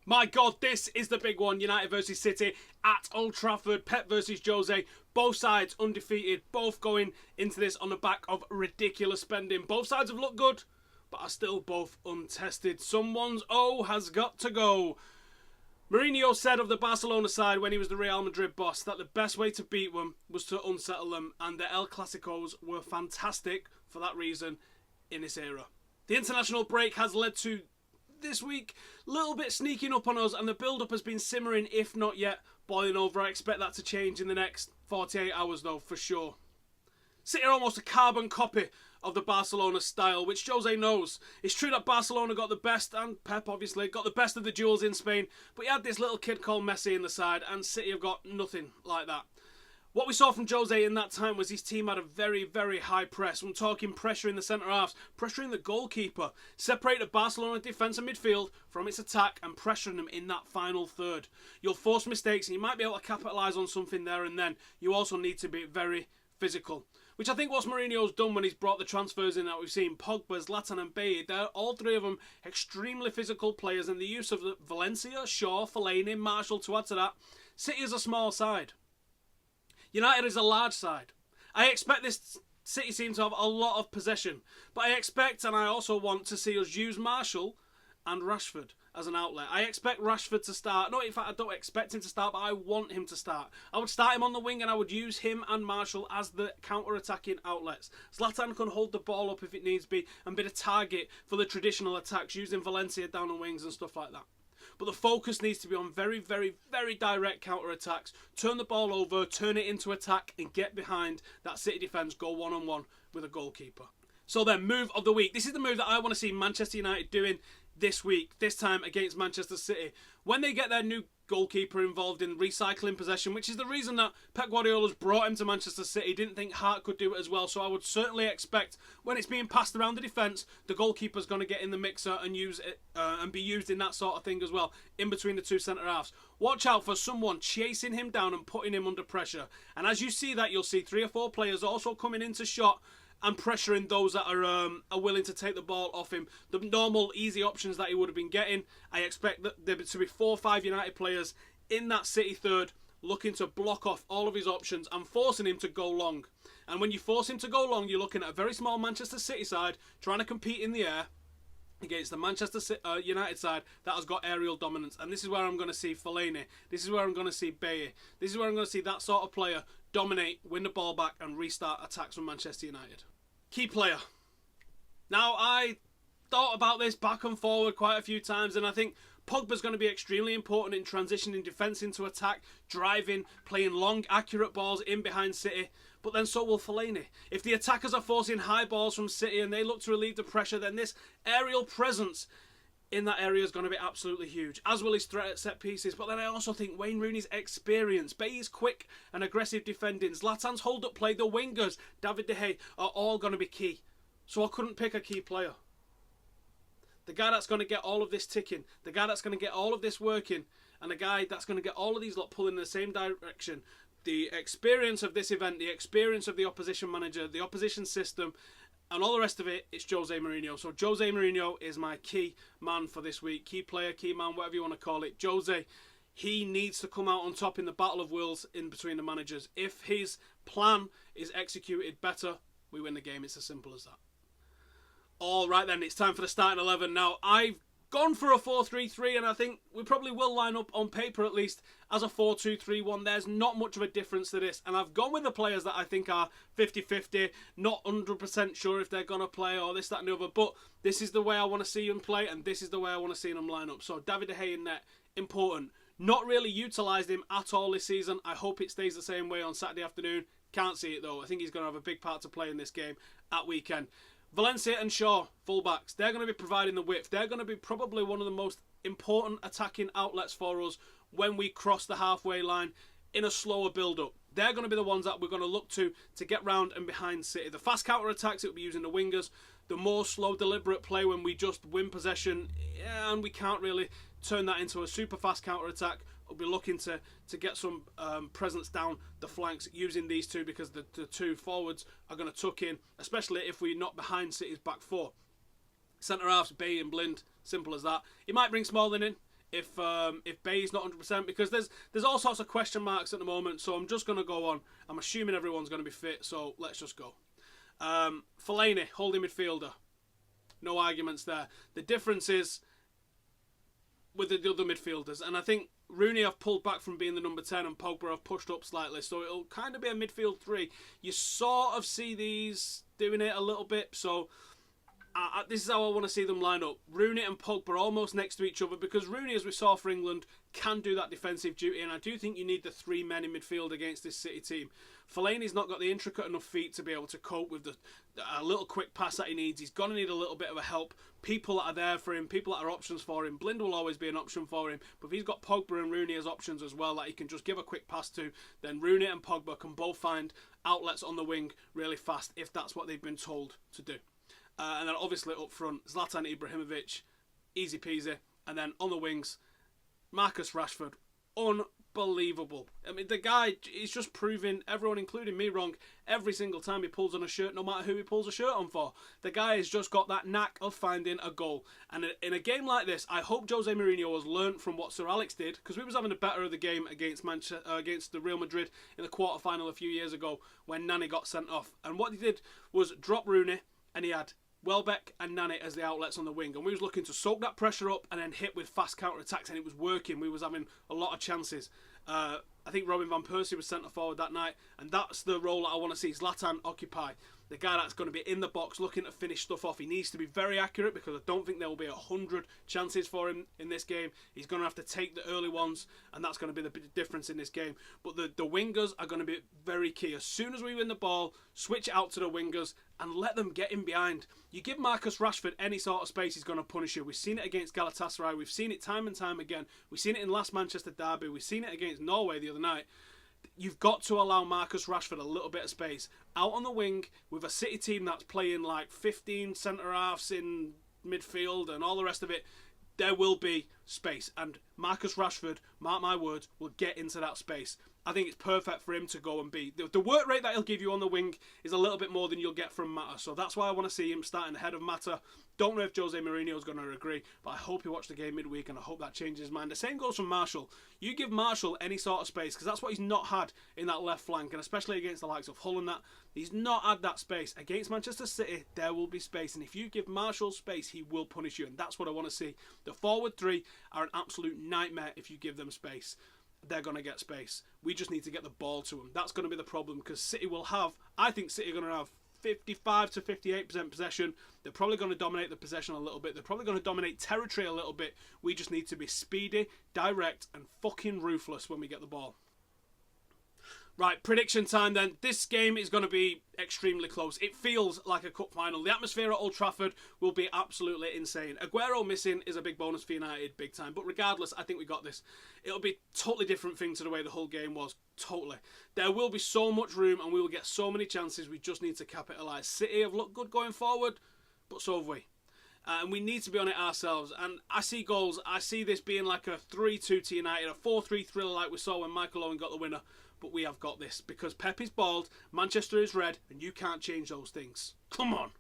My God, this is the big one. United versus City at Old Trafford. Pep versus Jose. Both sides undefeated. Both going into this on the back of ridiculous spending. Both sides have looked good, but are still both untested. Someone's O has got to go. Mourinho said of the Barcelona side when he was the Real Madrid boss that the best way to beat them was to unsettle them, and the El Clasicos were fantastic for that reason in this era. The international break has led to this week a little bit sneaking up on us, and the build-up has been simmering, if not yet boiling over. I expect that to change in the next 48 hours though, for sure. City are almost a carbon copy of the Barcelona style, which Jose knows. It's true that Barcelona got the best, and Pep obviously got the best of the duels in Spain, but he had this little kid called Messi in the side, and City have got nothing like that. What we saw from Jose in that time was his team had a very, very high press. I'm talking pressure in the centre halves, pressuring the goalkeeper, separate the Barcelona defence and midfield from its attack and pressuring them in that final third. You'll force mistakes and you might be able to capitalise on something there and then. You also need to be very physical, which I think what Mourinho's done when he's brought the transfers in that we've seen. Pogba, Zlatan and Bale, they're all three of them extremely physical players, and the use of Valencia, Shaw, Fellaini, Marshall to add to that. City is a small side. United is a large side. I expect this City team to have a lot of possession, but I expect and I also want to see us use Marshall and Rashford as an outlet. I expect Rashford to start. No, in fact, I don't expect him to start, but I want him to start. I would start him on the wing and I would use him and Marshall as the counter-attacking outlets. Zlatan can hold the ball up if it needs be and be the target for the traditional attacks, using Valencia down the wings and stuff like that. But the focus needs to be on very, very, very direct counter-attacks. Turn the ball over, turn it into attack, and get behind that City defence, go one-on-one with a goalkeeper. So then, move of the week. This is the move that I want to see Manchester United doing this week, this time against Manchester City. When they get their new goalkeeper involved in recycling possession, which is the reason that Pep Guardiola's brought him to Manchester City, didn't think Hart could do it as well, so I would certainly expect when it's being passed around the defence, the goalkeeper's going to get in the mixer and use it and be used in that sort of thing as well, in between the two centre-halves. Watch out for someone chasing him down and putting him under pressure, and as you see that, you'll see 3 or 4 players also coming into shot and pressuring those that are willing to take the ball off him. The normal easy options that he would have been getting. I expect that there to be 4 or 5 United players in that City third looking to block off all of his options and forcing him to go long. And when you force him to go long, you're looking at a very small Manchester City side trying to compete in the air against the Manchester United side that has got aerial dominance. And this is where I'm going to see Fellaini. This is where I'm going to see Baye. This is where I'm going to see that sort of player dominate, win the ball back and restart attacks from Manchester United. Key player. Now, I thought about this back and forward quite a few times, and I think Pogba's going to be extremely important in transitioning defence into attack, driving, playing long, accurate balls in behind City, but then so will Fellaini. If the attackers are forcing high balls from City and they look to relieve the pressure, then this aerial presence in that area is going to be absolutely huge, as well as threat at set pieces. But then I also think Wayne Rooney's experience, Baye's quick and aggressive defending, Zlatan's hold-up play, the wingers, David De Gea, are all going to be key. So I couldn't pick a key player. The guy that's going to get all of this ticking, the guy that's going to get all of this working, and the guy that's going to get all of these lot pulling in the same direction, the experience of this event, the experience of the opposition manager, the opposition system, and all the rest of it, it's Jose Mourinho. So Jose Mourinho is my key man for this week. Key player, key man, whatever you want to call it. Jose, he needs to come out on top in the battle of wills in between the managers. If his plan is executed better, we win the game. It's as simple as that. All right then, it's time for the starting 11. Now, I've gone for a 4-3-3, and I think we probably will line up on paper at least as a 4-2-3-1. There's not much of a difference to this, and I've gone with the players that I think are 50-50, not 100% sure if they're going to play or this, that and the other, but this is the way I want to see them play, and this is the way I want to see them line up. So David De Gea in net, important. Not really utilised him at all this season. I hope it stays the same way on Saturday afternoon. Can't see it though. I think he's going to have a big part to play in this game at weekend. Valencia and Shaw, fullbacks, they're going to be providing the width. They're going to be probably one of the most important attacking outlets for us when we cross the halfway line in a slower build-up. They're going to be the ones that we're going to look to get round and behind City. The fast counter-attacks, it will be using the wingers. The more slow, deliberate play when we just win possession, and we can't really turn that into a super fast counter-attack. We'll be looking to get some presence down the flanks using these two, because the two forwards are going to tuck in, especially if we're not behind City's back four. Centre-halves, Baye and Blind, simple as that. He might bring Smalling in if Bay's not 100%, because there's all sorts of question marks at the moment. So I'm just going to go on. I'm assuming everyone's going to be fit, so let's just go. Fellaini, holding midfielder. No arguments there. The difference is with the other midfielders, and I think Rooney have pulled back from being the number 10 and Pogba have pushed up slightly, so it'll kind of be a midfield three. You sort of see these doing it a little bit, so this is how I want to see them line up. Rooney and Pogba are almost next to each other, because Rooney, as we saw for England, can do that defensive duty, and I do think you need the 3 men in midfield against this City team. Fellaini's not got the intricate enough feet to be able to cope with a little quick pass that he needs. He's going to need a little bit of a help. People that are there for him, people that are options for him. Blind will always be an option for him, but if he's got Pogba and Rooney as options as well that he can just give a quick pass to, then Rooney and Pogba can both find outlets on the wing really fast if that's what they've been told to do. And then obviously up front, Zlatan Ibrahimovic, easy peasy. And then on the wings, Marcus Rashford, unbelievable. I mean, the guy is just proving everyone, including me, wrong every single time he pulls on a shirt, no matter who he pulls a shirt on for. The guy has just got that knack of finding a goal. And in a game like this, I hope Jose Mourinho has learnt from what Sir Alex did, because we was having a better of the game against against the Real Madrid in the quarter-final a few years ago when Nani got sent off. And what he did was drop Rooney, and he had Welbeck and Nani as the outlets on the wing, and we was looking to soak that pressure up and then hit with fast counter-attacks, and it was working. We was having a lot of chances. I think Robin Van Persie was centre forward that night, and that's the role that I want to see Zlatan occupy. The guy that's going to be in the box looking to finish stuff off. He needs to be very accurate, because I don't think there will be 100 chances for him in this game. He's going to have to take the early ones, and that's going to be the big difference in this game. But the wingers are going to be very key. As soon as we win the ball, switch it out to the wingers and let them get in behind. You give Marcus Rashford any sort of space, he's going to punish you. We've seen it against Galatasaray. We've seen it time and time again. We've seen it in last Manchester derby. We've seen it against Norway the other night. You've got to allow Marcus Rashford a little bit of space out on the wing with a City team that's playing like 15 centre-halves in midfield and all the rest of it. There will be space, and Marcus Rashford, mark my words, will get into that space. I think it's perfect for him to go and be. The work rate that he'll give you on the wing is a little bit more than you'll get from Mata, so that's why I want to see him starting ahead of Mata. Don't know if Jose Mourinho is going to agree, but I hope he watched the game midweek, and I hope that changes his mind. The same goes for Marshall. You give Marshall any sort of space, because that's what he's not had in that left flank, and especially against the likes of Hull and that. He's not had that space. Against Manchester City, there will be space, and if you give Marshall space, he will punish you, and that's what I want to see. The forward 3 are an absolute nightmare if you give them space. They're going to get space. We just need to get the ball to them. That's going to be the problem, because City will have, I think City are going to have 55 to 58% possession. They're probably going to dominate the possession a little bit. They're probably going to dominate territory a little bit. We just need to be speedy, direct, and fucking ruthless when we get the ball. Right, prediction time then. This game is going to be extremely close. It feels like a cup final. The atmosphere at Old Trafford will be absolutely insane. Aguero missing is a big bonus for United, big time. But regardless, I think we got this. It'll be a totally different thing to the way the whole game was. Totally. There will be so much room and we will get so many chances. We just need to capitalise. City have looked good going forward, but so have we. And we need to be on it ourselves. And I see goals. I see this being like a 3-2 to United, a 4-3 thriller like we saw when Michael Owen got the winner. But we have got this, because Pep is bald, Manchester is red, and you can't change those things. Come on.